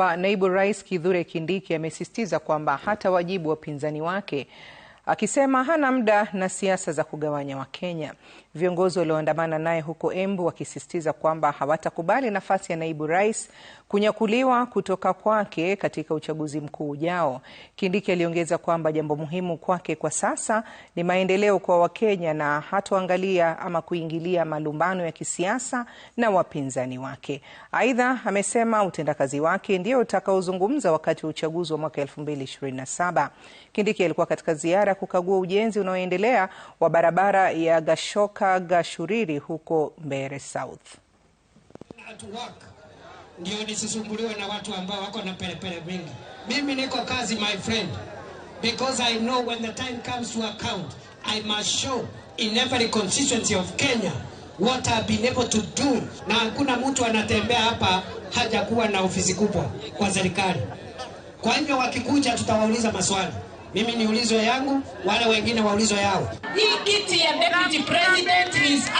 kwamba naibu rais Kithure Kindiki amesisitiza kwamba hata wajibu wapinzani wake, akisema hana muda na siasa za kugawanya Wakenya. Viongozi walioandamana naye huko Embu wakisisitiza kwamba hawatakubali nafasi ya naibu rais kunyakuliwa kutoka kwake katika uchaguzi mkuu ujao. Kindiki aliongeza kwamba jambo muhimu kwake kwa sasa ni maendeleo kwa Wakenya na hatoangalia ama kuingilia malumbano ya kisiasa na wapinzani wake. Aidha, amesema utendakazi wake ndio utakaozungumza wakati wa uchaguzi wa mwaka 2027. Kindiki alikuwa katika ziara kukagua ujenzi unaoendelea wa barabara ya Gashoka-Gashuriri huko Mbeere South. Ndio nisisumbuliwe na watu ambao wako na pelepele mingi. Mimi niko kazi, my friend, because I know when the time comes to account, I must show in every constituency of Kenya what I've been able to do. Na hakuna mtu anatembea hapa hajakuwa na ofisi kubwa kwa serikali. Kwa hivyo wakikuja tutawauliza maswali. Mimi niulizo yangu, wale wengine waulizo yao. Hii kiti ya deputy president is